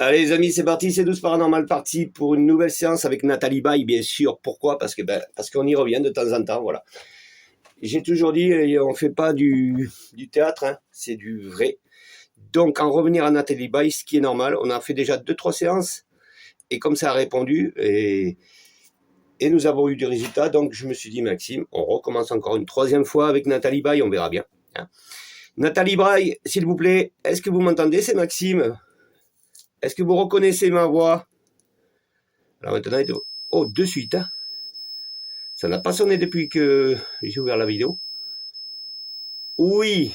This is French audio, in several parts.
Allez les amis, c'est parti, c'est 12 paranormal parti pour une nouvelle séance avec Nathalie Baye, bien sûr. Pourquoi? Parce qu'on y revient de temps en temps, voilà. J'ai toujours dit, on fait pas du théâtre, hein, c'est du vrai. Donc en revenir à Nathalie Baye, ce qui est normal, on a fait déjà 2-3 séances, et comme ça a répondu, et nous avons eu des résultats, donc je me suis dit, Maxime, on recommence encore une troisième fois avec Nathalie Baye, on verra bien. Hein. Nathalie Baye, s'il vous plaît, est-ce que vous m'entendez? C'est Maxime. Est-ce que vous reconnaissez ma voix? Alors maintenant, oh, de suite. Hein. Ça n'a pas sonné depuis que j'ai ouvert la vidéo. Oui.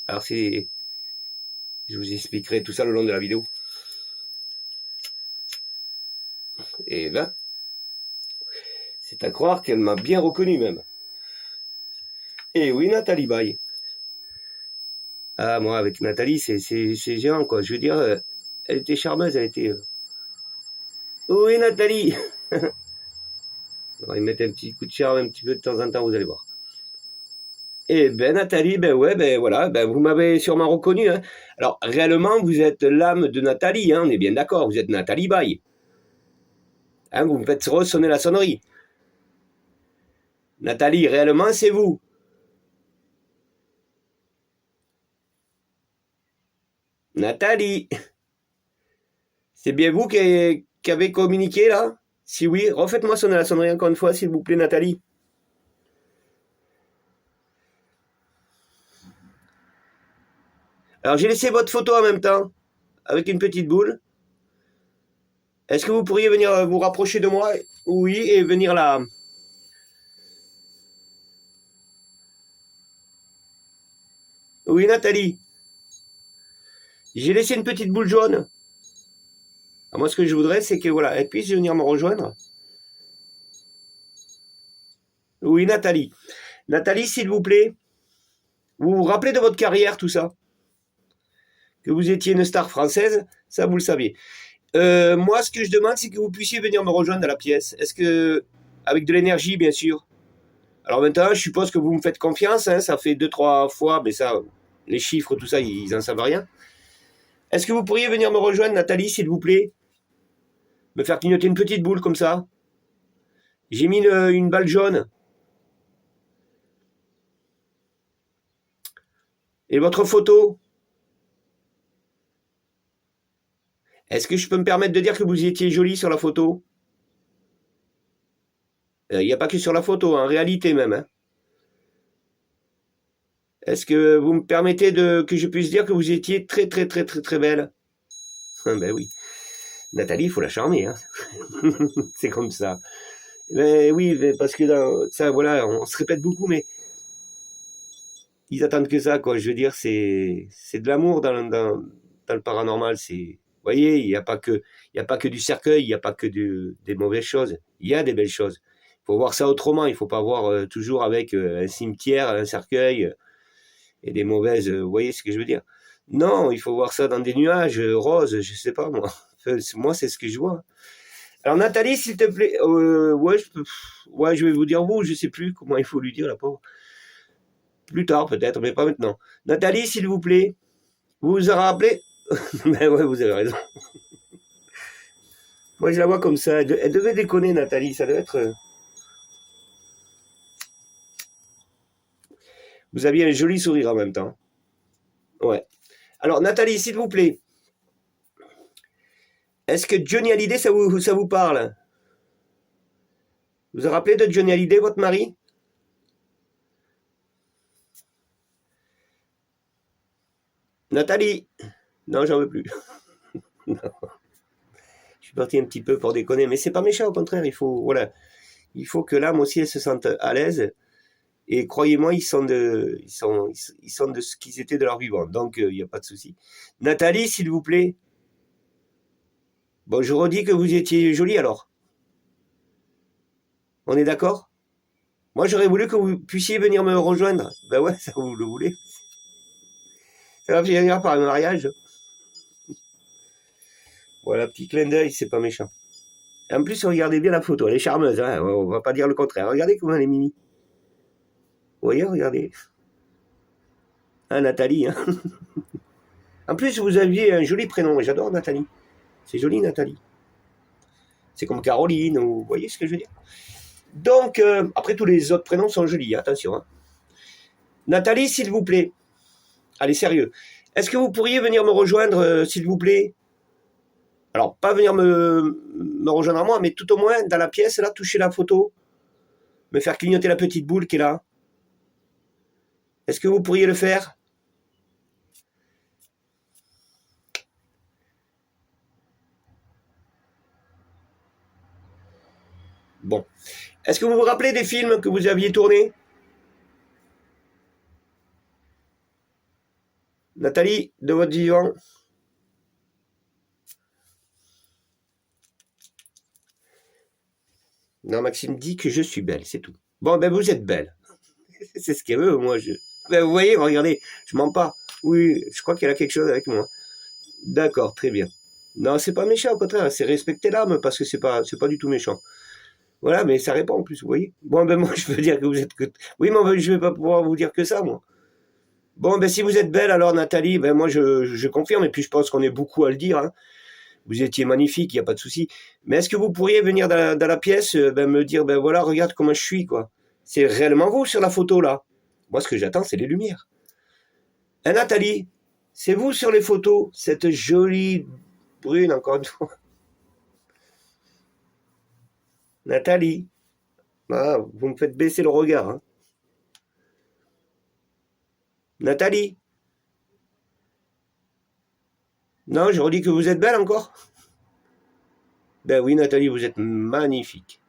Alors c'est... Je vous expliquerai tout ça le long de la vidéo. Et ben, c'est à croire qu'elle m'a bien reconnu même. Et oui, Nathalie Baye. Ah, moi, avec Nathalie, c'est géant, quoi. Je veux dire, elle était charmeuse, elle était... Oui, Nathalie. On va y mettre un petit coup de charme un petit peu de temps en temps, vous allez voir. Eh ben Nathalie, ben ouais, ben voilà, ben vous m'avez sûrement reconnu. Hein. Alors réellement, vous êtes l'âme de Nathalie, hein, on est bien d'accord, vous êtes Nathalie Baye. Hein, vous me faites sonner la sonnerie. Nathalie, réellement, c'est vous. Nathalie, c'est bien vous qui avez communiqué là? Si oui, refaites-moi sonner la sonnerie encore une fois, s'il vous plaît, Nathalie. Alors j'ai laissé votre photo en même temps, avec une petite boule. Est-ce que vous pourriez venir vous rapprocher de moi? Oui, et venir là. Oui, Nathalie. J'ai laissé une petite boule jaune. Alors moi, ce que je voudrais, c'est que voilà, elle puisse venir me rejoindre. Oui, Nathalie. Nathalie, s'il vous plaît, vous vous rappelez de votre carrière, tout ça? Que vous étiez une star française, ça vous le saviez. Moi, ce que je demande, c'est que vous puissiez venir me rejoindre dans la pièce. Est-ce que, avec de l'énergie, bien sûr. Alors maintenant, je suppose que vous me faites confiance, hein, ça fait 2-3 fois, mais ça, les chiffres, tout ça, ils en savent rien. Est-ce que vous pourriez venir me rejoindre, Nathalie, s'il vous plaît? Me faire clignoter une petite boule comme ça. J'ai mis une balle jaune. Et votre photo? Est-ce que je peux me permettre de dire que vous étiez jolie sur la photo? Il n'y a pas que sur la photo, en réalité même. Hein. Est-ce que vous me permettez que je puisse dire que vous étiez très très très très très belle? Ben oui. Nathalie, il faut la charmer. Hein. C'est comme ça. Mais oui, parce que ça, voilà, on se répète beaucoup, mais ils attendent que ça, quoi. Je veux dire, c'est de l'amour dans le paranormal. Vous voyez, il n'y a pas que du cercueil, il n'y a pas que des mauvaises choses. Il y a des belles choses. Il faut voir ça autrement. Il ne faut pas voir toujours avec un cimetière, un cercueil et des mauvaises. Vous voyez ce que je veux dire? Non, il faut voir ça dans des nuages roses. Je sais pas moi. Moi, c'est ce que je vois. Alors Nathalie, s'il te plaît, ouais, je vais vous dire vous. Je sais plus comment il faut lui dire la pauvre. Plus tard peut-être, mais pas maintenant. Nathalie, s'il vous plaît, vous vous en rappelez? Ben ouais, vous avez raison. Moi, je la vois comme ça. Elle devait déconner, Nathalie. Ça devait être... Vous aviez un joli sourire en même temps. Ouais. Alors, Nathalie, s'il vous plaît, est-ce que Johnny Hallyday, ça vous parle? Vous vous rappelez de Johnny Hallyday, votre mari? Nathalie? Non, j'en veux plus. Non. Je suis parti un petit peu pour déconner, mais c'est pas méchant, au contraire, voilà, il faut que l'âme aussi elle se sente à l'aise. Et croyez-moi, ils sont de ce qu'ils étaient de leur vivant, donc il n'y a pas de souci. Nathalie, s'il vous plaît. Bon, je redis que vous étiez jolie alors. On est d'accord? Moi, j'aurais voulu que vous puissiez venir me rejoindre. Ben ouais, ça vous le voulez. Ça va finir par un mariage. Voilà, petit clin d'œil, c'est pas méchant. En plus, regardez bien la photo, elle est charmeuse, hein, on va pas dire le contraire. Regardez comment elle est mimi. Vous voyez, regardez. Hein, Nathalie, hein. En plus, vous aviez un joli prénom, j'adore Nathalie. C'est joli, Nathalie. C'est comme Caroline, ou vous voyez ce que je veux dire. Donc, après, tous les autres prénoms sont jolis, attention. Hein. Nathalie, s'il vous plaît. Allez, sérieux. Est-ce que vous pourriez venir me rejoindre, s'il vous plaît? Alors, pas venir me rejoindre à moi, mais tout au moins, dans la pièce, là, toucher la photo. Me faire clignoter la petite boule qui est là. Est-ce que vous pourriez le faire? Bon. Est-ce que vous vous rappelez des films que vous aviez tournés? Nathalie, de votre vivant? Non, Maxime dit que je suis belle, c'est tout. Bon, ben vous êtes belle. C'est ce qu'elle veut, moi. Ben, vous voyez, regardez, je mens pas. Oui, je crois qu'elle a quelque chose avec moi. D'accord, très bien. Non, c'est pas méchant, au contraire, c'est respecter l'âme, parce que c'est pas du tout méchant. Voilà, mais ça répond en plus, vous voyez. Bon, ben moi, je veux dire que vous êtes que... Oui, mais je vais pas pouvoir vous dire que ça, moi. Bon, ben si vous êtes belle, alors Nathalie, ben moi, je confirme, et puis je pense qu'on est beaucoup à le dire, hein. Vous étiez magnifique, il n'y a pas de souci. Mais est-ce que vous pourriez venir dans la pièce, ben, me dire, ben voilà, regarde comment je suis, quoi. C'est réellement vous sur la photo, là. Moi, ce que j'attends, c'est les lumières. Hein, Nathalie? C'est vous sur les photos, cette jolie brune, encore une fois. Nathalie? Ah, vous me faites baisser le regard, hein. Nathalie? Non, je redis que vous êtes belle encore? Ben oui, Nathalie, vous êtes magnifique.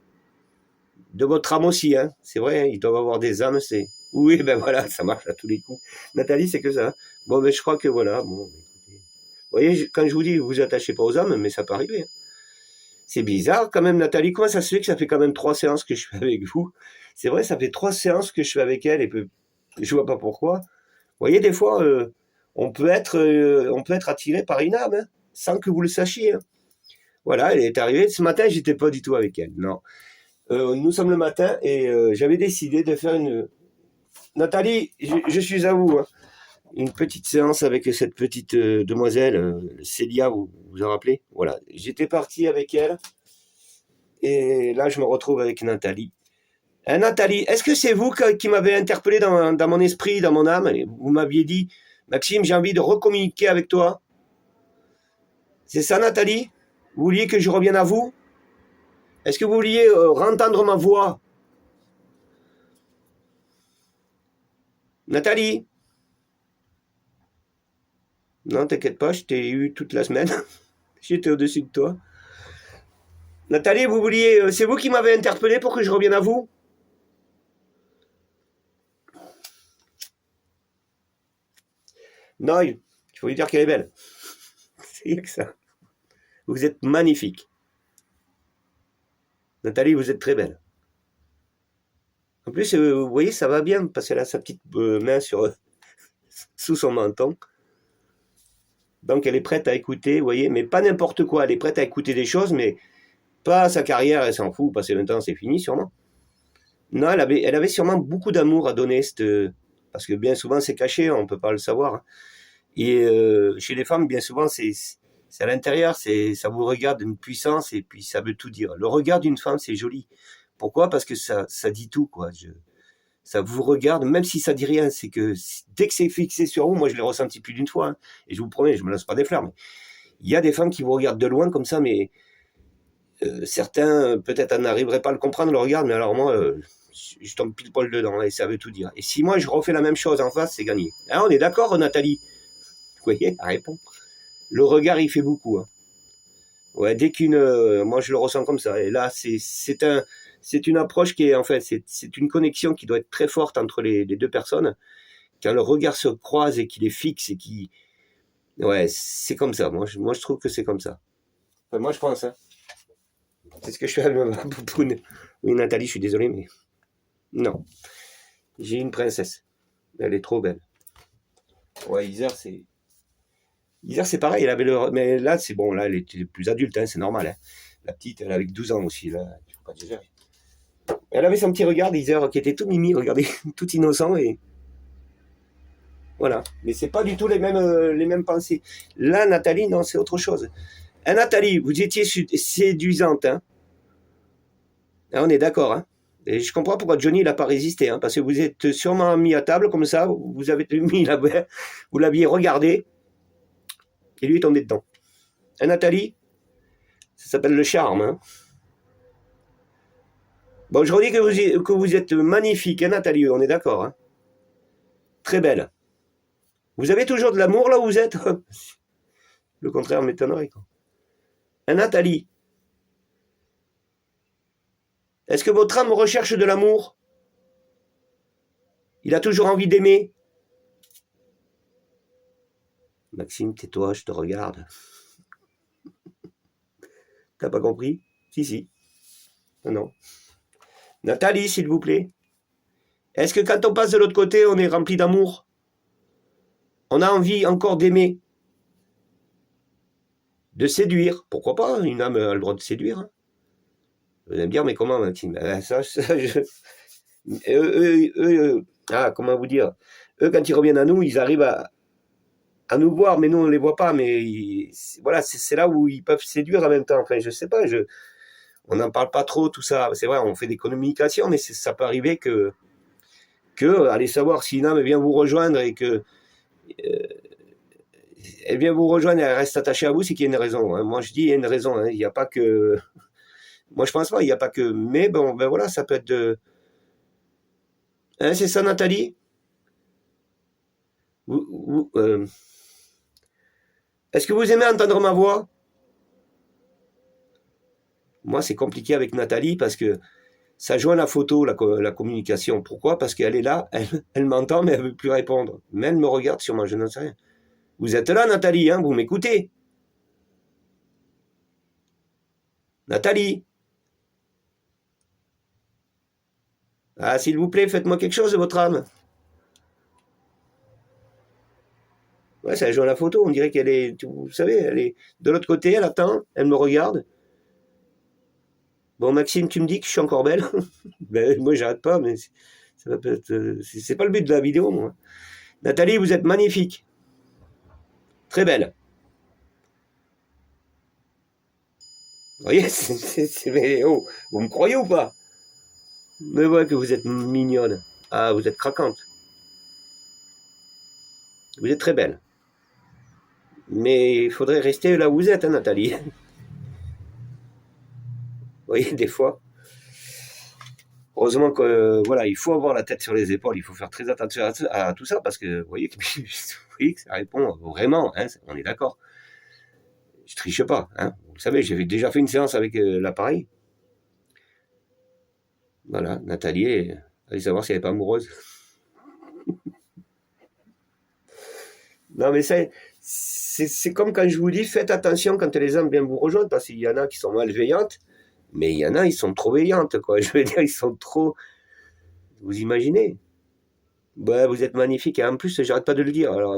De votre âme aussi, hein. C'est vrai, hein, ils doivent avoir des âmes, c'est... Oui, ben voilà, ça marche à tous les coups. Nathalie, c'est que ça. Hein. Bon, ben je crois que voilà. Bon, écoutez. Vous voyez, quand je vous dis, vous vous attachez pas aux âmes, mais ça peut arriver. Hein. C'est bizarre quand même, Nathalie. Comment ça se fait que ça fait quand même 3 séances que je suis avec vous? C'est vrai, ça fait 3 séances que je suis avec elle et je vois pas pourquoi. Vous voyez, des fois, on peut être attiré par une âme, hein, sans que vous le sachiez. Hein. Voilà, elle est arrivée. Ce matin, j'étais pas du tout avec elle. Non. Nous sommes le matin et j'avais décidé de faire une... Nathalie, je suis à vous. Hein. Une petite séance avec cette petite demoiselle, Célia, vous vous en rappelez? Voilà, j'étais parti avec elle et là je me retrouve avec Nathalie. Hein, Nathalie, est-ce que c'est vous qui m'avez interpellé dans mon esprit, dans mon âme? Vous m'aviez dit, Maxime, j'ai envie de recommuniquer avec toi. C'est ça, Nathalie? Vous vouliez que je revienne à vous? Est-ce que vous vouliez entendre ma voix? Nathalie? Non, t'inquiète pas, je t'ai eu toute la semaine. J'étais au-dessus de toi. Nathalie, vous vouliez... c'est vous qui m'avez interpellé pour que je revienne à vous? Non, il faut lui dire qu'elle est belle. C'est que ça. Vous êtes magnifique. Nathalie, vous êtes très belle. En plus, vous voyez, ça va bien, parce qu'elle a sa petite main sous son menton. Donc, elle est prête à écouter, vous voyez, mais pas n'importe quoi. Elle est prête à écouter des choses, mais pas sa carrière, elle s'en fout, parce que maintenant, c'est fini, sûrement. Non, elle avait sûrement beaucoup d'amour à donner, parce que bien souvent, c'est caché, on ne peut pas le savoir. Hein. Et chez les femmes, bien souvent, c'est à l'intérieur, ça vous regarde d'une puissance, et puis ça veut tout dire. Le regard d'une femme, c'est joli. Pourquoi? Parce que ça dit tout, quoi. Ça vous regarde, même si ça dit rien, c'est que dès que c'est fixé sur vous, moi je l'ai ressenti plus d'une fois, hein, et je vous promets, je me lance pas des fleurs, mais il y a des femmes qui vous regardent de loin comme ça, mais certains peut-être n'arriveraient pas à le comprendre, le regard, mais alors moi, je tombe pile poil dedans, et ça veut tout dire. Et si moi je refais la même chose en face, c'est gagné. Hein, on est d'accord, Nathalie? Vous voyez, elle répond. Le regard, il fait beaucoup. Hein. Ouais, dès moi je le ressens comme ça. Et là, c'est une approche qui est, en fait, c'est une connexion qui doit être très forte entre les deux personnes. Quand le regard se croise et qu'il est fixe et qui, ouais, c'est comme ça. Moi, je trouve que c'est comme ça. Enfin, moi, je pense. Hein. C'est ce que je fais avec ma poupoune. Oui, Nathalie, je suis désolé, mais non. J'ai une princesse. Elle est trop belle. Ouais, Isère, c'est pareil. Elle avait mais là, c'est bon. Là, elle était plus adulte. Hein, c'est normal. Hein. La petite, elle avait 12 ans aussi. Là, il faut pas exagérer. Elle avait son petit regard, Isère, qui était tout mimi, regardez, tout innocent et voilà. Mais c'est pas du tout les mêmes pensées. Là, Nathalie, non, c'est autre chose. Nathalie, vous étiez séduisante, hein. Ah, on est d'accord, hein. Et je comprends pourquoi Johnny n'a pas résisté, hein, parce que vous êtes sûrement mis à table comme ça, vous avez mis vous l'aviez regardé, et lui est tombé dedans. Nathalie, ça s'appelle le charme, hein. Bon, je redis que vous êtes magnifique, hein, Nathalie, on est d'accord, hein. Très belle. Vous avez toujours de l'amour là où vous êtes? Le contraire m'étonnerait, quoi. Nathalie, est-ce que votre âme recherche de l'amour? Il a toujours envie d'aimer? Maxime, tais-toi, je te regarde. T'as pas compris? Si. Non. Nathalie, s'il vous plaît. Est-ce que quand on passe de l'autre côté, on est rempli d'amour? On a envie encore d'aimer? De séduire? Pourquoi pas? Une âme a le droit de séduire, hein. Vous allez me dire, mais comment, Maxime? Comment vous dire? Eux, quand ils reviennent à nous, ils arrivent à nous voir, mais nous, on ne les voit pas. Mais voilà, c'est là où ils peuvent séduire en même temps. Enfin, je sais pas, on n'en parle pas trop, tout ça. C'est vrai, on fait des communications, mais ça peut arriver que allez savoir si une âme vient vous rejoindre et que elle vient vous rejoindre et elle reste attachée à vous, c'est qu'il y a une raison, hein. Moi, je dis, il y a une raison, hein. Il n'y a pas que... Moi, je pense pas, il n'y a pas que... Mais bon, ben voilà, ça peut être de... Hein, c'est ça, Nathalie? Est-ce que vous aimez entendre ma voix? Moi, c'est compliqué avec Nathalie parce que ça joint la photo, la communication. Pourquoi? Parce qu'elle est là, elle m'entend, mais elle ne veut plus répondre. Mais elle me regarde sûrement, je n'en sais rien. Vous êtes là, Nathalie, hein, vous m'écoutez? Nathalie? Ah, s'il vous plaît, faites-moi quelque chose de votre âme. Ouais, ça joue à la photo, on dirait qu'elle est, vous savez, elle est de l'autre côté, elle attend, elle me regarde. Bon, Maxime, tu me dis que je suis encore belle? Ben, moi, j'arrête pas, mais ça va peut-être, c'est pas le but de la vidéo, moi. Nathalie, vous êtes magnifique. Très belle. Vous voyez, mais oh, vous me croyez ou pas? Mais ouais, que vous êtes mignonne. Ah, vous êtes craquante. Vous êtes très belle. Mais il faudrait rester là où vous êtes, hein, Nathalie. Vous voyez, des fois. Heureusement que voilà, il faut avoir la tête sur les épaules, il faut faire très attention à tout ça parce que vous voyez que ça répond vraiment, hein, on est d'accord. Je triche pas, hein. Vous savez, j'ai déjà fait une séance avec l'appareil. Voilà, Nathalie, allez savoir si elle n'est pas amoureuse. Non, mais c'est comme quand je vous dis, faites attention quand les âmes viennent vous rejoindre parce qu'il y en a qui sont malveillantes, mais il y en a, ils sont trop veillantes, quoi. Je veux dire, ils sont trop. Vous imaginez? Bah, vous êtes magnifique. Et en plus, j'arrête pas de le dire. Alors,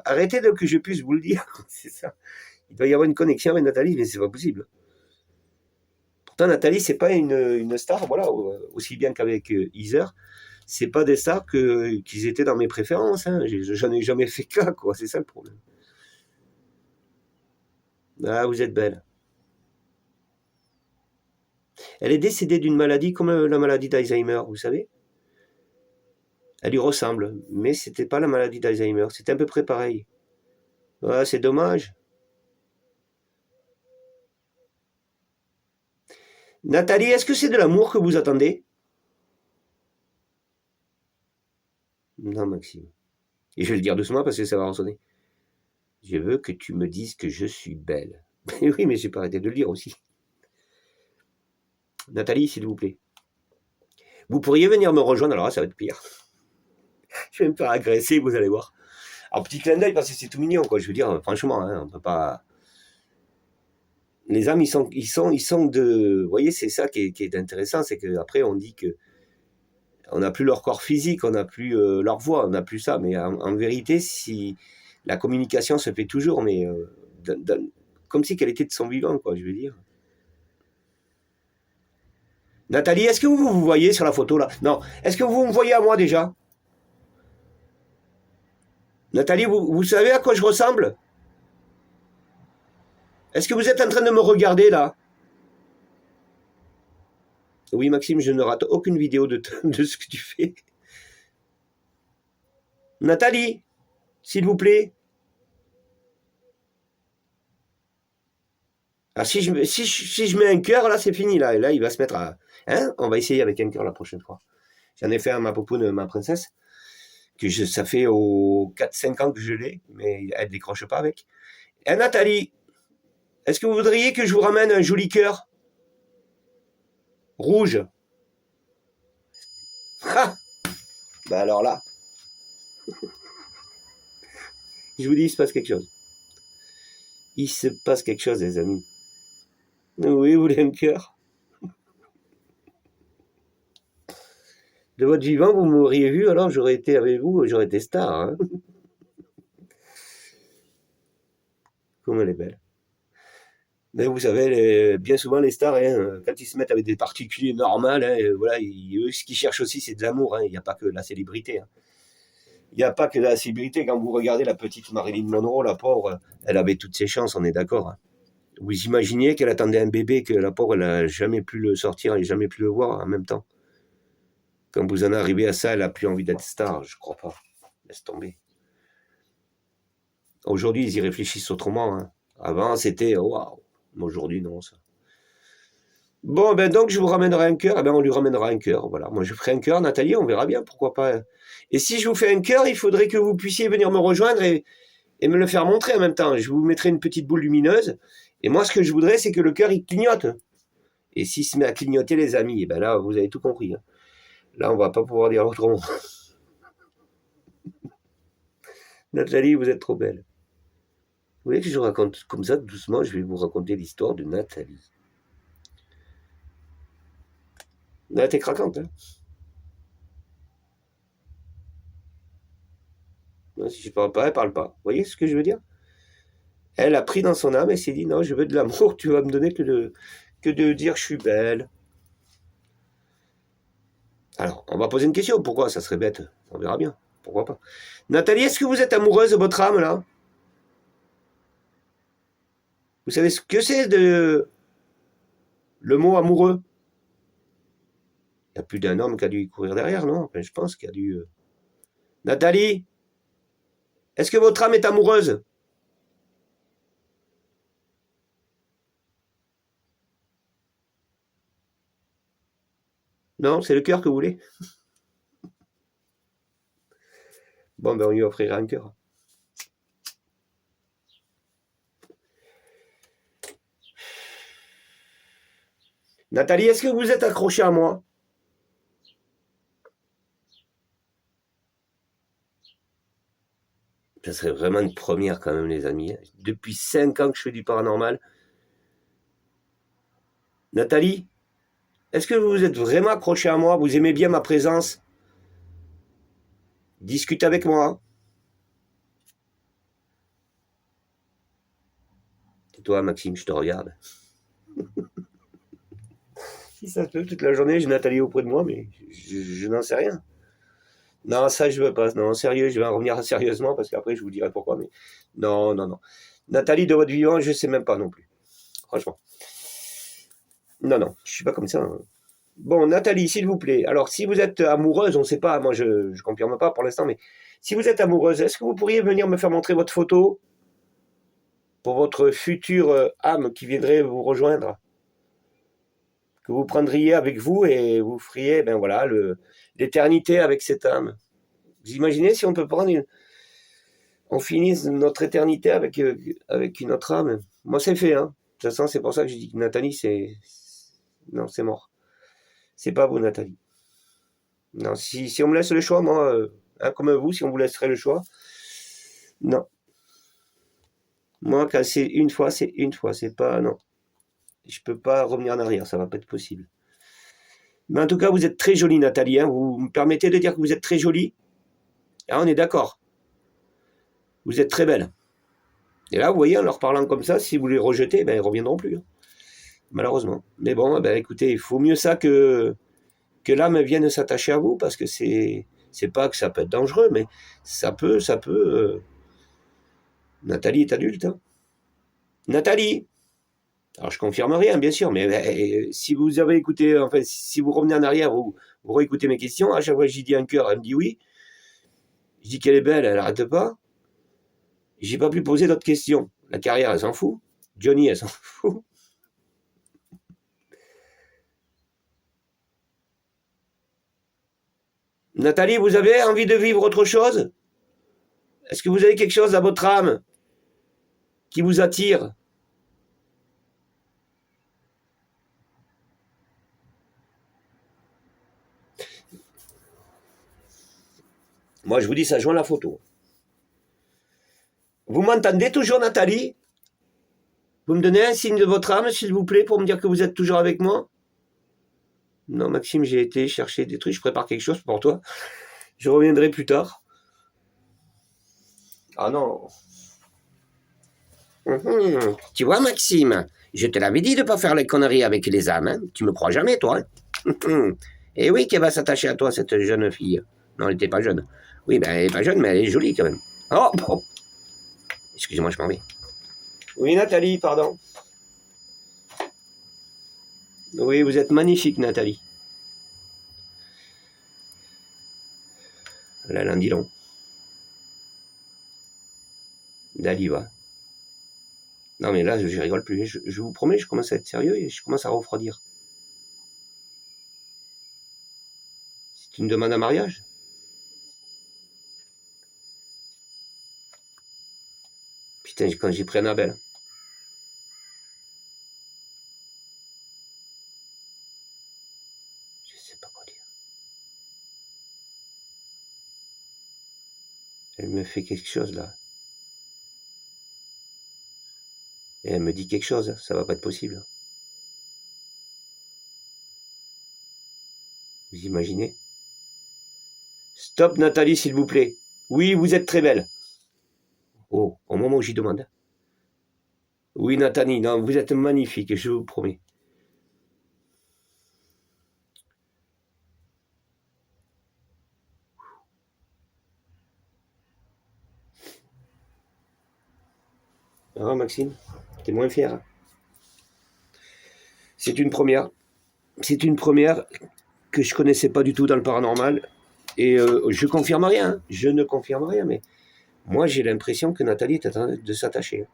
arrêtez de que je puisse vous le dire. C'est ça. Il doit y avoir une connexion avec Nathalie, mais c'est pas possible. Pourtant, Nathalie, c'est pas une star, voilà, aussi bien qu'avec Heather. C'est pas des stars qu'ils étaient dans mes préférences, hein. J'en ai jamais fait cas, quoi. C'est ça le problème. Ah, vous êtes belle. Elle est décédée d'une maladie comme la maladie d'Alzheimer, vous savez? Elle lui ressemble, mais c'était pas la maladie d'Alzheimer. C'était à peu près pareil. Ah, c'est dommage. Nathalie, est-ce que c'est de l'amour que vous attendez? Non, Maxime. Et je vais le dire doucement parce que ça va ressonner. Je veux que tu me dises que je suis belle. Oui, mais j'ai pas arrêté de le dire aussi. Nathalie, s'il vous plaît. Vous pourriez venir me rejoindre, alors là, ça va être pire. Je vais me faire agresser, vous allez voir. Alors, petit clin d'œil parce que c'est tout mignon, quoi. Je veux dire, franchement, hein, on peut pas. Les âmes, ils sont de. Vous voyez, c'est ça qui est intéressant, c'est qu'après, on dit que on n'a plus leur corps physique, on n'a plus leur voix, on n'a plus ça. Mais en vérité, si la communication se fait toujours, mais comme si qu'elle était de son vivant, quoi, je veux dire. Nathalie, est-ce que vous vous voyez sur la photo là? Non. Est-ce que vous me voyez à moi déjà? Nathalie, vous savez à quoi je ressemble? Est-ce que vous êtes en train de me regarder, là? Oui, Maxime, je ne rate aucune vidéo de ce que tu fais. Nathalie, s'il vous plaît. Ah, si je mets un cœur, là, c'est fini. Là, et là, il va se mettre à... Hein? On va essayer avec un cœur la prochaine fois. J'en ai fait à ma popoune, ma princesse. Ça fait aux 4-5 ans que je l'ai, mais elle ne décroche pas avec. Nathalie, est-ce que vous voudriez que je vous ramène un joli cœur rouge? Ah, bah alors là, je vous dis, il se passe quelque chose. Il se passe quelque chose, les amis. Oui, vous voulez un cœur? De votre vivant, vous m'auriez vu, alors j'aurais été avec vous, j'aurais été star. Hein. Comme elle est belle. Mais vous savez, bien souvent les stars, hein, quand ils se mettent avec des particuliers normales, hein, voilà, eux, ce qu'ils cherchent aussi, c'est de l'amour. Hein. Il n'y a pas que la célébrité. Hein. Il n'y a pas que la célébrité. Quand vous regardez la petite Marilyn Monroe, la pauvre, elle avait toutes ses chances, on est d'accord. Hein. Vous imaginez qu'elle attendait un bébé, que la pauvre, elle n'a jamais pu le sortir, elle n'a jamais pu le voir en même temps. Quand vous en arrivez à ça, elle n'a plus envie d'être star, je crois pas. Laisse tomber. Aujourd'hui, ils y réfléchissent autrement. Hein. Avant, c'était waouh. Aujourd'hui, non, ça. Bon, ben donc, je vous ramènerai un cœur. Eh ben, on lui ramènera un cœur. Voilà. Moi, je ferai un cœur, Nathalie, on verra bien, pourquoi pas. Et si je vous fais un cœur, il faudrait que vous puissiez venir me rejoindre et me le faire montrer en même temps. Je vous mettrai une petite boule lumineuse. Et moi, ce que je voudrais, c'est que le cœur, il clignote. Et s'il se met à clignoter, les amis, eh ben là, vous avez tout compris. Hein. Là, on va pas pouvoir dire autrement. Nathalie, vous êtes trop belle. Vous voulez que je raconte comme ça, doucement, je vais vous raconter l'histoire de Nathalie. Là, t'es craquante, hein. Si je parle pas, elle parle pas. Vous voyez ce que je veux dire? Elle a pris dans son âme et s'est dit, non, je veux de l'amour, tu vas me donner que de dire que je suis belle. Alors, on va poser une question. Pourquoi? Ça serait bête. On verra bien. Pourquoi pas? Nathalie, est-ce que vous êtes amoureuse de votre âme, là? Vous savez ce que c'est le mot amoureux? Il y a plus d'un homme qui a dû y courir derrière, non? Enfin, je pense qu'il y a dû... Nathalie, est-ce que votre âme est amoureuse? Non, c'est le cœur que vous voulez? Bon, ben on lui offrira un cœur. Nathalie, est-ce que vous êtes accrochée à moi? Ça serait vraiment une première quand même, les amis. Depuis 5 ans que je fais du paranormal. Nathalie, est-ce que vous vous êtes vraiment accrochée à moi? Vous aimez bien ma présence? Discute avec moi. C'est toi, Maxime, je te regarde. Si ça se peut, toute la journée, j'ai Nathalie auprès de moi, mais je n'en sais rien. Non, ça, je veux pas. Non, sérieux, je vais en revenir sérieusement parce qu'après, je vous dirai pourquoi. Mais non, non, non. Nathalie, de votre vivant, je sais même pas non plus. Franchement. Non, non, je suis pas comme ça. Hein. Bon, Nathalie, s'il vous plaît. Alors, si vous êtes amoureuse, on ne sait pas, moi, je confirme pas pour l'instant, mais si vous êtes amoureuse, est-ce que vous pourriez venir me faire montrer votre photo pour votre future âme qui viendrait vous rejoindre? Que vous prendriez avec vous et vous feriez, ben voilà, l'éternité avec cette âme. Vous imaginez si on peut prendre on finisse notre éternité avec une autre âme. Moi, c'est fait, hein. De toute façon, c'est pour ça que je dis que Nathalie, non, c'est mort. C'est pas vous, Nathalie. Non, si on me laisse le choix, moi, comme vous, si on vous laisserait le choix, non. Moi, quand c'est une fois, c'est pas, non. Je peux pas revenir en arrière, ça va pas être possible. Mais en tout cas, vous êtes très jolie, Nathalie. Hein. Vous me permettez de dire que vous êtes très jolie? Ah, on est d'accord. Vous êtes très belle. Et là, vous voyez, en leur parlant comme ça, si vous les rejetez, ben, ils ne reviendront plus. Hein. Malheureusement. Mais bon, ben, écoutez, il faut mieux ça que l'âme vienne s'attacher à vous, parce que c'est pas que ça peut être dangereux, mais ça peut. Nathalie est adulte. Hein. Nathalie, Alors, je confirme rien, bien sûr, mais si vous avez écouté, enfin, si vous revenez en arrière ou vous réécoutez mes questions, à chaque fois que j'y dis un cœur, elle me dit oui. Je dis qu'elle est belle, elle n'arrête pas. J'ai pas pu poser d'autres questions. La carrière, elle s'en fout. Johnny, elle s'en fout. Nathalie, vous avez envie de vivre autre chose? Est-ce que vous avez quelque chose à votre âme qui vous attire? Moi, je vous dis, ça joint la photo. Vous m'entendez toujours, Nathalie? Vous me donnez un signe de votre âme, s'il vous plaît, pour me dire que vous êtes toujours avec moi? Non, Maxime, j'ai été chercher des trucs, je prépare quelque chose pour toi. Je reviendrai plus tard. Ah non. Tu vois, Maxime, je te l'avais dit de ne pas faire les conneries avec les âmes. Hein. Tu me crois jamais, toi. Hein. Et oui, qu'elle va s'attacher à toi, cette jeune fille. Non, elle n'était pas jeune. Oui, ben, elle n'est pas jeune, mais elle est jolie quand même. Oh, oh. Excusez-moi, je m'en vais. Oui, Nathalie, pardon. Oui, vous êtes magnifique, Nathalie. Là, lundi long. Daliva. Non, mais là, je rigole plus. Je vous promets, je commence à être sérieux et je commence à refroidir. C'est une demande à mariage? Putain, quand j'ai pris Annabelle. Je sais pas quoi dire. Elle me fait quelque chose, là. Et elle me dit quelque chose, ça va pas être possible. Vous imaginez? Stop, Nathalie, s'il vous plaît. Oui, vous êtes très belle. Oh, au moment où j'y demande. Oui, Nathalie, non, vous êtes magnifique, je vous promets. Ah, Maxime, t'es moins fier. Hein. C'est une première. C'est une première que je connaissais pas du tout dans le paranormal. Et je confirme rien. Hein. Je ne confirme rien, mais moi j'ai l'impression que Nathalie est en train de s'attacher.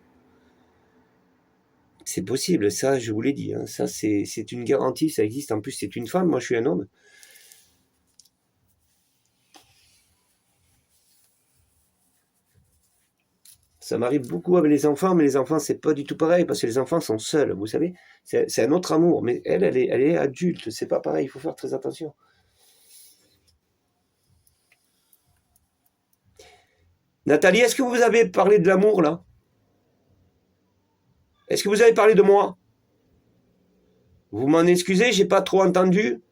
C'est possible, ça je vous l'ai dit. Hein. Ça c'est une garantie, ça existe. En plus c'est une femme, moi je suis un homme. Ça m'arrive beaucoup avec les enfants, mais les enfants, c'est pas du tout pareil, parce que les enfants sont seuls, vous savez. C'est un autre amour, mais elle est adulte, c'est pas pareil, il faut faire très attention. Nathalie, est-ce que vous avez parlé de l'amour, là? Est-ce que vous avez parlé de moi? Vous m'en excusez, j'ai pas trop entendu.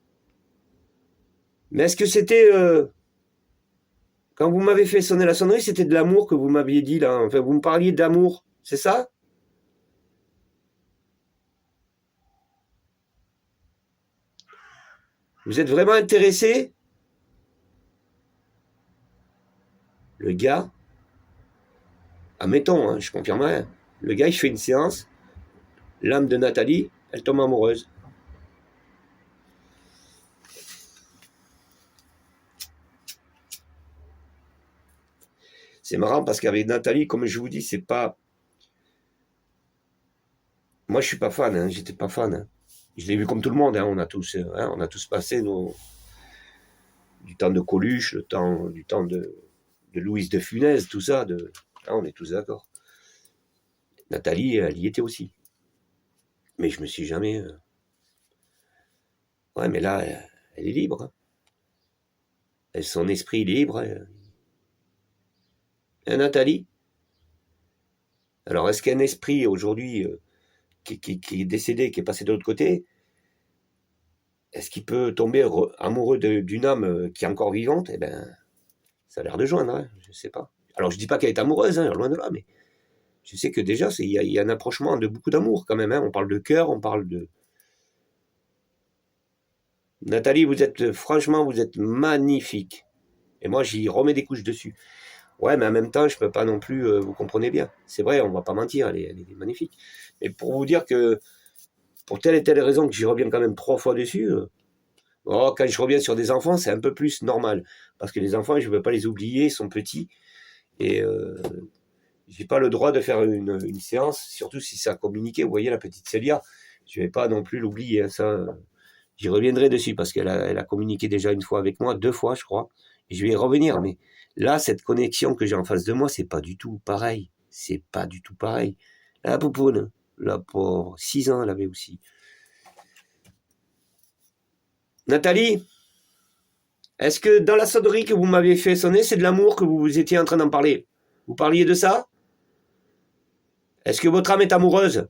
Mais est-ce que c'était... quand vous m'avez fait sonner la sonnerie, c'était de l'amour que vous m'aviez dit, là. Enfin, vous me parliez d'amour, c'est ça? Vous êtes vraiment intéressé? Le gars, admettons, hein, je confirme rien. Le gars, il fait une séance, l'âme de Nathalie, elle tombe amoureuse. C'est marrant parce qu'avec Nathalie, comme je vous dis, c'est pas... Moi, je suis pas fan, hein, j'étais pas fan. Hein. Je l'ai vu comme tout le monde, hein, on a tous passé du temps de Coluche, du temps de Louise de Funès, tout ça, hein, on est tous d'accord. Nathalie, elle y était aussi. Mais je me suis jamais... Ouais, mais là, elle est libre. Hein. Son esprit libre. Et Nathalie? Alors, est-ce qu'un esprit, aujourd'hui, qui est décédé, qui est passé de l'autre côté, est-ce qu'il peut tomber amoureux d'une âme qui est encore vivante? Eh ben, ça a l'air de joindre, hein, je sais pas. Alors, je dis pas qu'elle est amoureuse, hein, loin de là, mais je sais que déjà, il y a un approchement de beaucoup d'amour quand même. Hein. On parle de cœur, on parle de... Nathalie, franchement, vous êtes magnifique. Et moi, j'y remets des couches dessus. Ouais, mais en même temps, je peux pas non plus, vous comprenez bien. C'est vrai, on va pas mentir, elle est magnifique. Mais pour vous dire que pour telle et telle raison que j'y reviens quand même 3 fois dessus. Quand je reviens sur des enfants, c'est un peu plus normal. Parce que les enfants, je ne veux pas les oublier, ils sont petits. Et j'ai pas le droit de faire une séance, surtout si ça a communiqué. Vous voyez la petite Célia, je vais pas non plus l'oublier. Ça, j'y reviendrai dessus parce qu'elle a communiqué déjà une fois avec moi, 2 fois je crois. Et je vais y revenir. Mais là, cette connexion que j'ai en face de moi, c'est pas du tout pareil. C'est pas du tout pareil. La poupoune, là pour 6 ans, elle avait aussi. Nathalie, est-ce que dans la sonnerie que vous m'avez fait sonner, c'est de l'amour que vous étiez en train d'en parler? Vous parliez de ça? Est-ce que votre âme est amoureuse?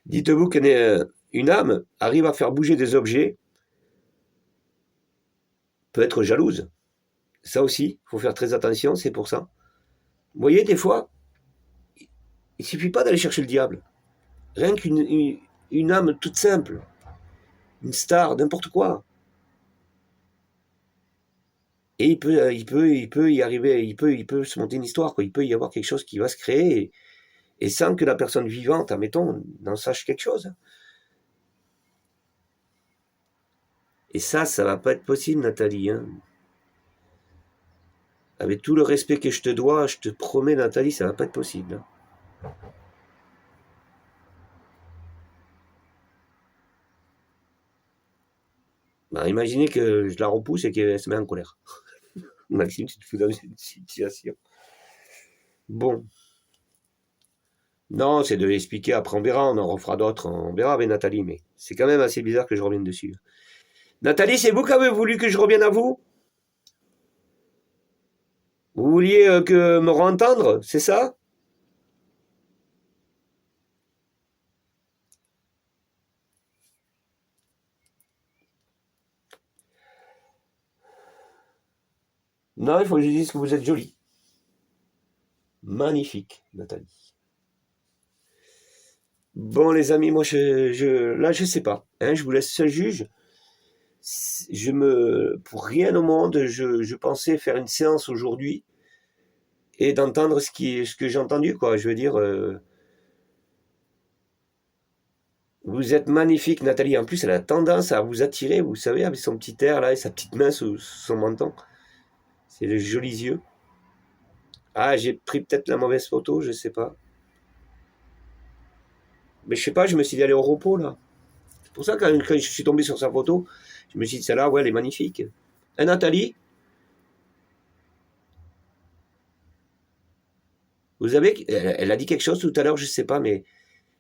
Dites-vous qu'une âme arrive à faire bouger des objets, peut être jalouse. Ça aussi, il faut faire très attention, c'est pour ça. Vous voyez, des fois, il suffit pas d'aller chercher le diable. Rien qu'une âme toute simple, une star, n'importe quoi. Et il peut y arriver, il peut se monter une histoire, quoi. Il peut y avoir quelque chose qui va se créer, et sans que la personne vivante, admettons, n'en sache quelque chose. Et ça va pas être possible, Nathalie. Hein. Avec tout le respect que je te dois, je te promets, Nathalie, ça va pas être possible. Hein. Bah, imaginez que je la repousse et qu'elle se met en colère. Maxime, tu te fous dans une situation. Bon. Non, c'est de l'expliquer, après on verra, on en refera d'autres, on verra avec Nathalie, mais c'est quand même assez bizarre que je revienne dessus. Nathalie, c'est vous qui avez voulu que je revienne à vous? Vous vouliez que me re-entendre, c'est ça? Non, il faut que je dise que vous êtes jolie. Magnifique, Nathalie. Bon, les amis, moi, là, je sais pas. Hein, je vous laisse seul juge. Pour rien au monde, je pensais faire une séance aujourd'hui et d'entendre ce que j'ai entendu, quoi. Je veux dire, vous êtes magnifique, Nathalie. En plus, elle a tendance à vous attirer, vous savez, avec son petit air là et sa petite main sous son menton. C'est les jolis yeux. Ah, j'ai pris peut-être la mauvaise photo, je sais pas. Mais je sais pas, je me suis dit aller au repos là. C'est pour ça que quand je suis tombé sur sa photo, je me suis dit celle-là, ouais, elle est magnifique. Hein, Nathalie, vous avez, elle a dit quelque chose tout à l'heure, je sais pas, mais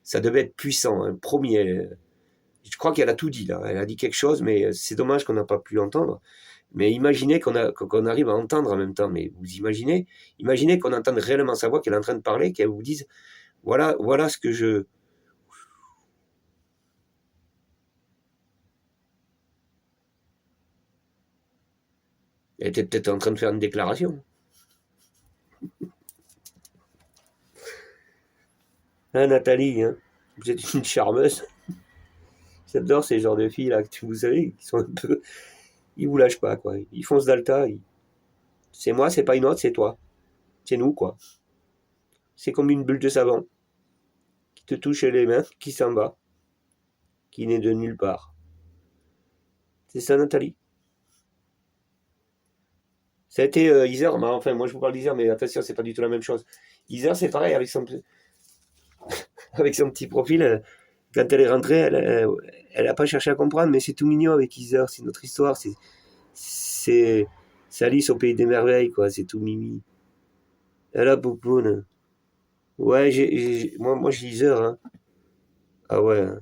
ça devait être puissant. Hein. Promis, je crois qu'elle a tout dit là. Elle a dit quelque chose, mais c'est dommage qu'on n'a pas pu entendre. Mais imaginez qu'on arrive à entendre en même temps. Mais vous imaginez qu'on entende réellement sa voix, qu'elle est en train de parler, qu'elle vous dise, voilà ce que je... Elle était peut-être en train de faire une déclaration. Hein, Nathalie, hein, vous êtes une charmeuse. J'adore ces genres de filles là, que vous savez, qui sont un peu... Ils vous lâchent pas, quoi. Ils foncent Dalta. C'est moi, c'est pas une autre, c'est toi. C'est nous, quoi. C'est comme une bulle de savon qui te touche les mains, qui s'en va, qui n'est de nulle part. C'est ça, Nathalie? Ça a été Isère, mais enfin, moi je vous parle d'Isère, mais attention, c'est pas du tout la même chose. Isère, c'est pareil, avec son petit profil. Quand elle est rentrée, elle a pas cherché à comprendre, mais c'est tout mignon avec Isère, c'est notre histoire, c'est Alice au pays des merveilles, quoi, c'est tout mimi. Elle a poupoune. Ouais, moi j'ai Isère, hein. Ah ouais, hein.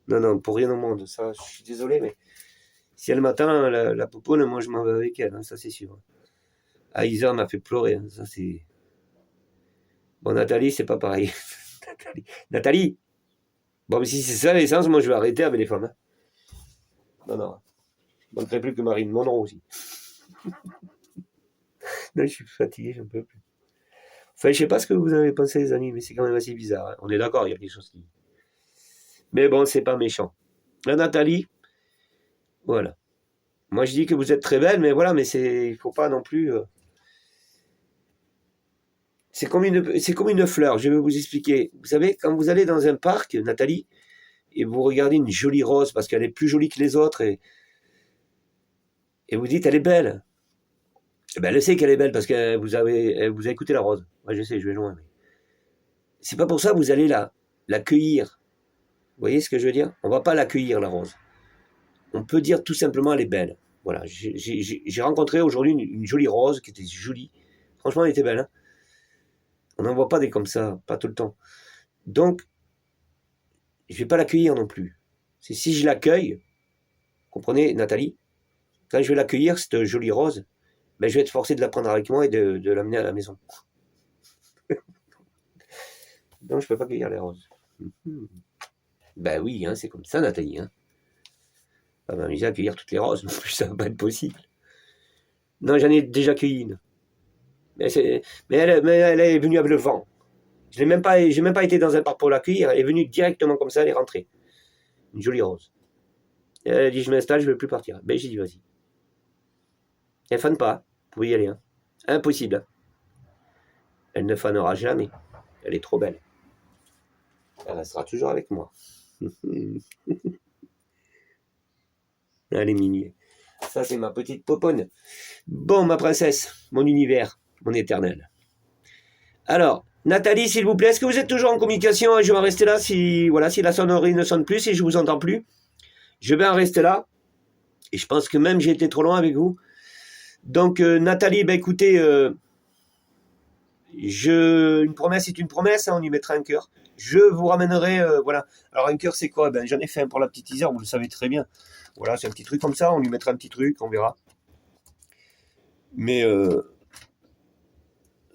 Non, non, pour rien au monde, ça, je suis désolé, mais si elle m'attend, la poupoune, moi je m'en vais avec elle, hein, ça c'est sûr. Ah, Isère m'a fait pleurer, hein, ça c'est... Bon, Nathalie, c'est pas pareil. Nathalie. Bon, mais si c'est ça l'essence, moi je vais arrêter avec les femmes. Hein. Non, non. Je ne manquerai plus que Marine Monroe aussi. Non, je suis fatigué, j'en peux plus. Enfin, je sais pas ce que vous avez pensé, les amis, mais c'est quand même assez bizarre. Hein. On est d'accord, il y a des choses qui. Mais bon, c'est pas méchant. La Nathalie, voilà. Moi, je dis que vous êtes très belle, mais voilà, mais il faut pas non plus... C'est comme une fleur, je vais vous expliquer. Vous savez, quand vous allez dans un parc, Nathalie, et vous regardez une jolie rose, parce qu'elle est plus jolie que les autres, et vous dites, elle est belle. Eh ben, elle sait qu'elle est belle, parce que elle vous a écouté la rose. Moi, je sais, je vais loin. Mais... c'est pas pour ça que vous allez la cueillir. Vous voyez ce que je veux dire? On va pas la cueillir, la rose. On peut dire tout simplement, elle est belle. Voilà, j'ai rencontré aujourd'hui une jolie rose, qui était jolie. Franchement, elle était belle, hein. On n'en voit pas des comme ça, pas tout le temps. Donc, je ne vais pas l'accueillir non plus. C'est si je l'accueille, comprenez, Nathalie, quand je vais l'accueillir, cette jolie rose, ben, je vais être forcé de la prendre avec moi et de l'amener à la maison. Donc, je ne peux pas cueillir les roses. Ben oui, hein, c'est comme ça, Nathalie. Hein. Pas m'amuser à cueillir toutes les roses, non plus, ça va pas être possible. Non, j'en ai déjà cueilli une. Mais elle est venue avec le vent. J'ai même pas été dans un parc pour l'accueillir. Elle est venue directement comme ça, elle est rentrée. Une jolie rose. Et elle a dit, je m'installe, je ne veux plus partir. Ben j'ai dit, vas-y. Elle ne fane pas. Vous pouvez y aller. Hein. Impossible. Elle ne fanera jamais. Elle est trop belle. Elle restera toujours avec moi. Elle est mignonne. Ça, c'est ma petite poponne. Bon, ma princesse, mon univers, mon éternel. Alors, Nathalie, s'il vous plaît, est-ce que vous êtes toujours en communication? Je vais en rester là si la sonnerie ne sonne plus, si je ne vous entends plus. Je vais en rester là. Et je pense que même j'ai été trop loin avec vous. Donc, Nathalie, ben écoutez, une promesse est une promesse, hein, on y mettra un cœur. Je vous ramènerai, voilà. Alors, un cœur, c'est quoi? Ben, j'en ai fait un pour la petite Isère, vous le savez très bien. Voilà, c'est un petit truc comme ça, on lui mettra un petit truc, on verra. Mais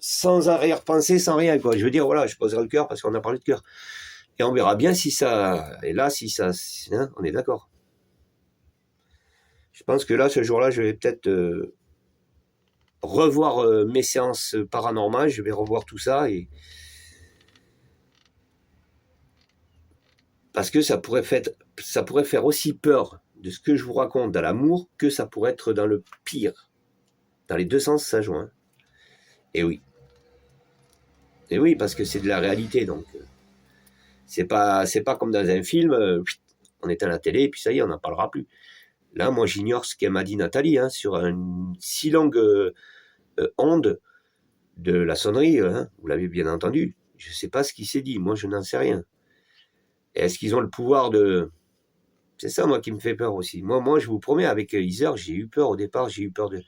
sans arrière-pensée, sans rien, quoi. Je veux dire, voilà, je poserai le cœur parce qu'on a parlé de cœur. Et on verra bien si ça... Et là, si ça... Hein, on est d'accord. Je pense que là, ce jour-là, je vais peut-être revoir mes séances paranormales. Je vais revoir tout ça. Parce que ça pourrait faire aussi peur de ce que je vous raconte dans l'amour que ça pourrait être dans le pire. Dans les deux sens, ça joint. Et oui. Et oui, parce que c'est de la réalité, donc... C'est pas comme dans un film, on éteint la télé et puis ça y est, on n'en parlera plus. Là, moi, j'ignore ce qu'elle m'a dit Nathalie, hein, sur une si longue onde de la sonnerie, hein, vous l'avez bien entendu. Je ne sais pas ce qui s'est dit, moi, je n'en sais rien. Et est-ce qu'ils ont le pouvoir de... C'est ça, moi, qui me fait peur aussi. Moi, je vous promets, avec Heather, j'ai eu peur au départ, j'ai eu peur de...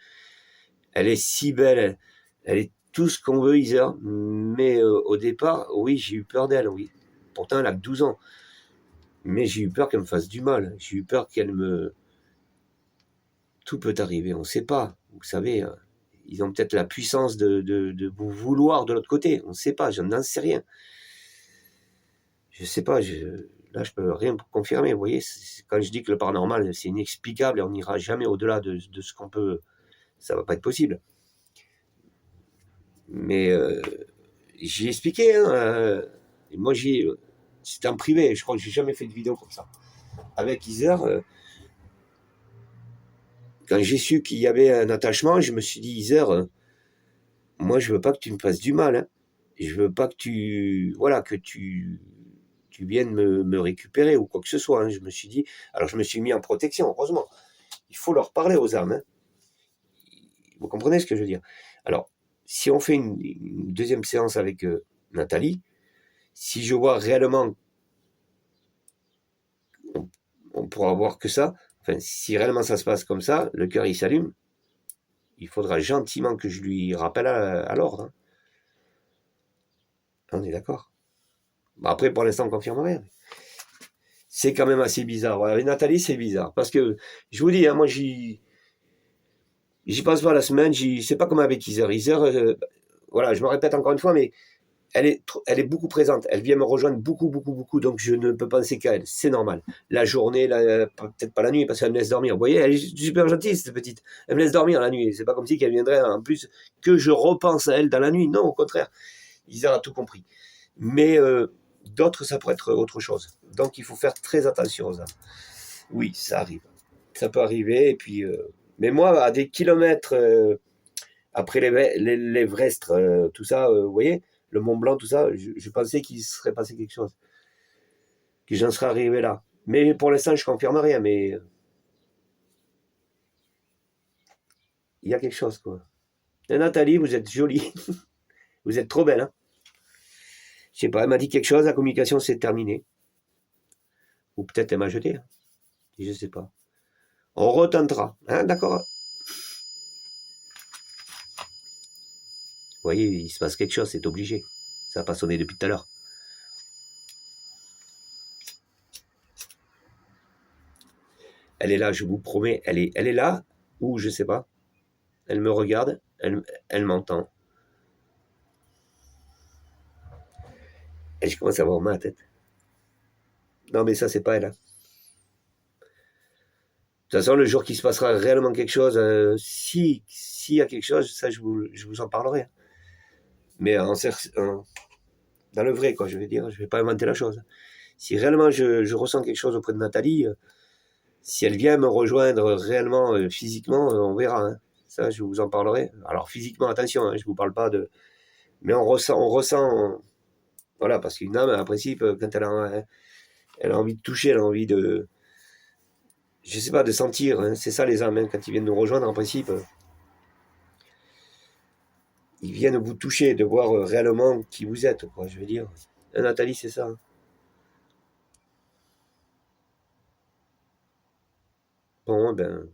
Elle est si belle, elle est tout ce qu'on veut, Heather, mais au départ, oui, j'ai eu peur d'elle, oui. Pourtant, elle a que 12 ans. Mais j'ai eu peur qu'elle me fasse du mal. J'ai eu peur qu'elle me... Tout peut arriver, on ne sait pas. Vous savez, ils ont peut-être la puissance de vous vouloir de l'autre côté. On ne sait pas, je n'en sais rien. Je ne sais pas, là, je ne peux rien confirmer. Vous voyez, quand je dis que le paranormal, c'est inexplicable et on n'ira jamais au-delà de ce qu'on peut... Ça ne va pas être possible. Mais j'ai expliqué, hein, moi, c'était en privé, je crois que j'ai jamais fait de vidéo comme ça. Avec Heather, quand j'ai su qu'il y avait un attachement, je me suis dit, Heather, moi, je veux pas que tu me fasses du mal. Hein. Je veux pas que tu viennes me récupérer ou quoi que ce soit. Hein. Je me suis dit, alors je me suis mis en protection, heureusement. Il faut leur parler aux âmes. Hein. Vous comprenez ce que je veux dire? Alors, si on fait une deuxième séance avec Nathalie, si je vois réellement, on pourra voir que ça, enfin, si réellement ça se passe comme ça, le cœur il s'allume, il faudra gentiment que je lui rappelle à l'ordre. Hein. On est d'accord. Après, pour l'instant, on ne confirme rien. C'est quand même assez bizarre. Avec Nathalie, c'est bizarre. Parce que, je vous dis, hein, moi, j'y passe pas la semaine. C'est pas comme avec Heather. Heather, voilà, je me répète encore une fois, mais elle est beaucoup présente. Elle vient me rejoindre beaucoup, beaucoup, beaucoup. Donc, je ne peux penser qu'à elle. C'est normal. La journée, peut-être pas la nuit, parce qu'elle me laisse dormir. Vous voyez, elle est super gentille, cette petite. Elle me laisse dormir la nuit. C'est pas comme si qu'elle viendrait, en plus, que je repense à elle dans la nuit. Non, au contraire. Heather a tout compris. Mais d'autres, ça pourrait être autre chose. Donc, il faut faire très attention aux âmes. Oui, ça arrive. Ça peut arriver, et puis Mais moi, à des kilomètres après l'Everest, tout ça, vous voyez, le Mont Blanc, tout ça, je pensais qu'il serait passé quelque chose, que j'en serais arrivé là. Mais pour l'instant, je confirme rien, mais il y a quelque chose, quoi. Et Nathalie, vous êtes jolie, vous êtes trop belle, hein. Je sais pas, elle m'a dit quelque chose, la communication s'est terminée. Ou peut-être elle m'a jeté, hein. Je sais pas. On retentera, hein, d'accord? Vous voyez, il se passe quelque chose, c'est obligé. Ça n'a pas sonné depuis tout à l'heure. Elle est là, je vous promets, elle est là, ou je sais pas. Elle me regarde, elle m'entend. Et je commence à avoir mal à la tête. Non, mais ça, c'est pas elle, hein. De toute façon, le jour qu'il se passera réellement quelque chose, s'il y a quelque chose, ça, je vous en parlerai, hein. Mais dans le vrai, quoi, je vais dire, je vais pas inventer la chose. Si réellement je ressens quelque chose auprès de Nathalie, si elle vient me rejoindre réellement, physiquement, on verra, hein. Ça, je vous en parlerai. Alors, physiquement, attention, hein, je vous parle pas de. Mais on ressent, voilà, parce qu'une âme, en principe, quand elle a envie de toucher, elle a envie de. Je sais pas, de sentir, hein. C'est ça les âmes, hein, quand ils viennent nous rejoindre, en principe, ils viennent vous toucher, de voir réellement qui vous êtes, quoi, je veux dire. Nathalie, c'est ça, hein. Bon, ben.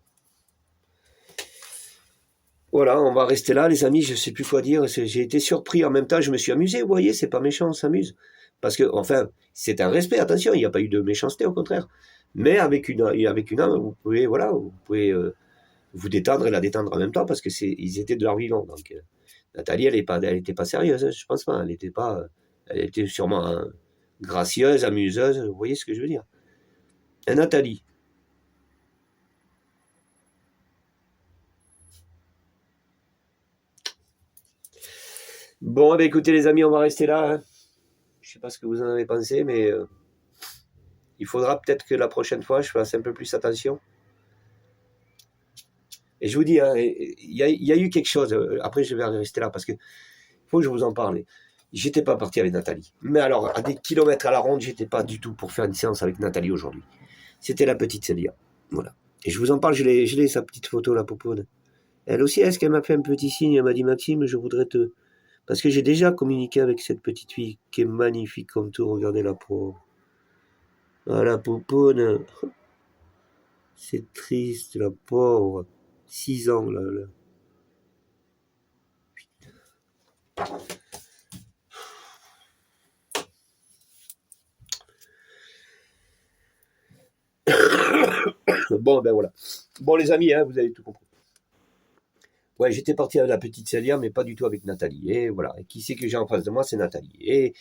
Voilà, on va rester là, les amis, je sais plus quoi dire. J'ai été surpris, en même temps, je me suis amusé, vous voyez, c'est pas méchant, on s'amuse. Parce que, enfin, c'est un respect, attention, il n'y a pas eu de méchanceté, au contraire. Mais avec une âme, vous pouvez, voilà, vous pouvez vous détendre et la détendre en même temps, parce que ils étaient de leur vivant. Donc, Nathalie, elle était pas sérieuse, hein, je pense pas. Elle était pas, elle était sûrement gracieuse, amuseuse. Vous voyez ce que je veux dire? Et Nathalie. Bon, eh bien, écoutez, les amis, on va rester là, hein. Je sais pas ce que vous en avez pensé, mais il faudra peut-être que la prochaine fois, je fasse un peu plus attention. Et je vous dis, hein, il y a eu quelque chose. Après, je vais rester là parce que faut que je vous en parle. J'étais pas parti avec Nathalie. Mais alors, à des kilomètres à la ronde, j'étais pas du tout pour faire une séance avec Nathalie aujourd'hui. C'était la petite Célia. Voilà. Et je vous en parle, je l'ai sa petite photo, la popoune. Elle aussi, est-ce qu'elle m'a fait un petit signe? Elle m'a dit, Maxime, je voudrais te. Parce que j'ai déjà communiqué avec cette petite fille qui est magnifique comme tout. Regardez la pauvre. Ah, la popoune. C'est triste, la pauvre. 6 ans, là. Bon, ben voilà. Bon, les amis, hein, vous avez tout compris. Ouais, j'étais parti avec la petite Célia, mais pas du tout avec Nathalie. Et voilà. Et qui c'est que j'ai en face de moi? C'est Nathalie.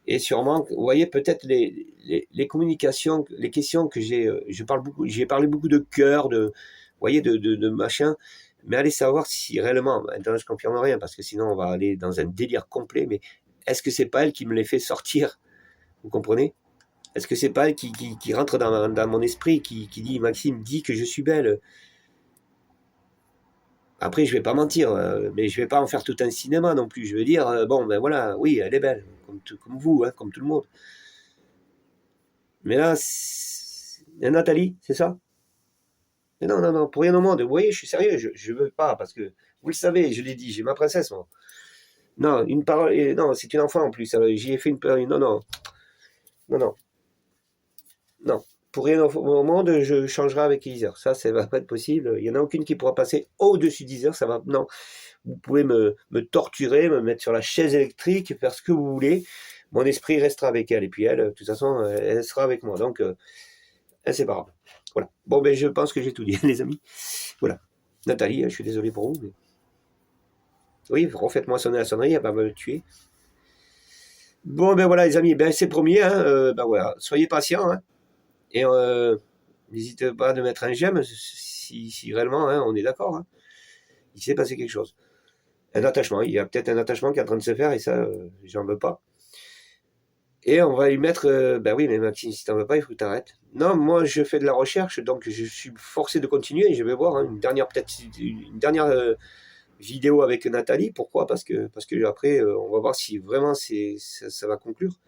Et sûrement, vous voyez, peut-être les communications, les questions que je parle beaucoup, j'ai parlé beaucoup de cœur, vous voyez, de machin. Mais allez savoir si réellement, maintenant je confirme rien, parce que sinon on va aller dans un délire complet, mais est-ce que c'est pas elle qui me les fait sortir? Vous comprenez? Est-ce que c'est pas elle qui rentre dans mon esprit, qui dit, Maxime, dit que je suis belle? Après, je vais pas mentir, mais je vais pas en faire tout un cinéma non plus. Je veux dire, bon, ben voilà, oui, elle est belle, comme vous, hein, comme tout le monde. Mais là, Nathalie, c'est ça? Mais non, non, non, pour rien au monde. Vous voyez, je suis sérieux, je veux pas, parce que vous le savez, je l'ai dit, j'ai ma princesse, moi. Non, une parole, non, c'est une enfant en plus. J'y ai fait une peur. Non, non, non, non, non. Pour rien au monde, je changerai avec Deezer. Ça va pas être possible. Il y en a aucune qui pourra passer au-dessus d'Deezer. Ça va, non. Vous pouvez me torturer, me mettre sur la chaise électrique, faire ce que vous voulez. Mon esprit restera avec elle. Et puis elle, de toute façon, elle sera avec moi. Donc, inséparable. Voilà. Bon, ben, je pense que j'ai tout dit, les amis. Voilà. Nathalie, je suis désolé pour vous. Mais... oui, refaites-moi sonner la sonnerie, elle va me tuer. Bon, ben voilà, les amis, ben c'est promis, hein, ben voilà, soyez patients, hein, et n'hésitez pas à mettre un j'aime si réellement, hein, on est d'accord, hein. Il s'est passé quelque chose. Un attachement, il y a peut-être un attachement qui est en train de se faire, et ça, j'en veux pas. Et on va lui mettre... ben oui, mais Maxime, si t'en veux pas, il faut que t'arrêtes. Non, moi, je fais de la recherche, donc je suis forcé de continuer. Et je vais voir hein, une dernière vidéo avec Nathalie. Pourquoi? Parce que après, on va voir si vraiment ça va conclure.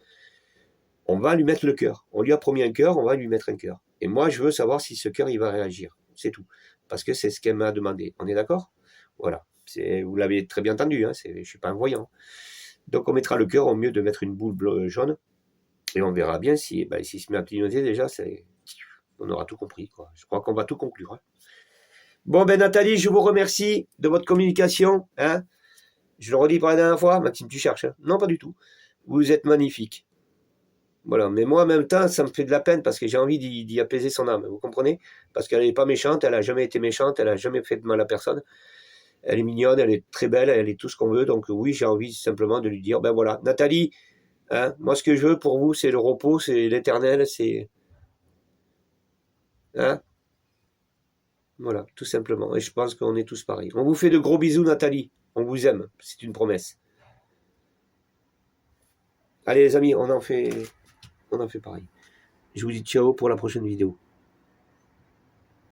On va lui mettre le cœur. On lui a promis un cœur, on va lui mettre un cœur. Et moi, je veux savoir si ce cœur, il va réagir. C'est tout. Parce que c'est ce qu'elle m'a demandé. On est d'accord? Voilà. Vous l'avez très bien entendu, hein, je ne suis pas un voyant. Donc on mettra le cœur au mieux de mettre une boule jaune. Et on verra bien si, s'il se met à clignoter déjà, on aura tout compris. Quoi. Je crois qu'on va tout conclure. Hein. Bon, ben Nathalie, je vous remercie de votre communication. Hein. Je le redis pour la dernière fois. Maxime, tu cherches. Hein. Non, pas du tout. Vous êtes magnifique. Voilà, mais moi en même temps, ça me fait de la peine parce que j'ai envie d'y apaiser son âme, vous comprenez? Parce qu'elle n'est pas méchante, elle n'a jamais été méchante, elle n'a jamais fait de mal à personne. Elle est mignonne, elle est très belle, elle est tout ce qu'on veut. Donc oui, j'ai envie simplement de lui dire, ben voilà, Nathalie, hein, moi ce que je veux pour vous, c'est le repos, c'est l'éternel, c'est... Hein, voilà, tout simplement. Et je pense qu'on est tous pareils. On vous fait de gros bisous, Nathalie. On vous aime, c'est une promesse. Allez les amis, on en fait pareil. Je vous dis ciao pour la prochaine vidéo.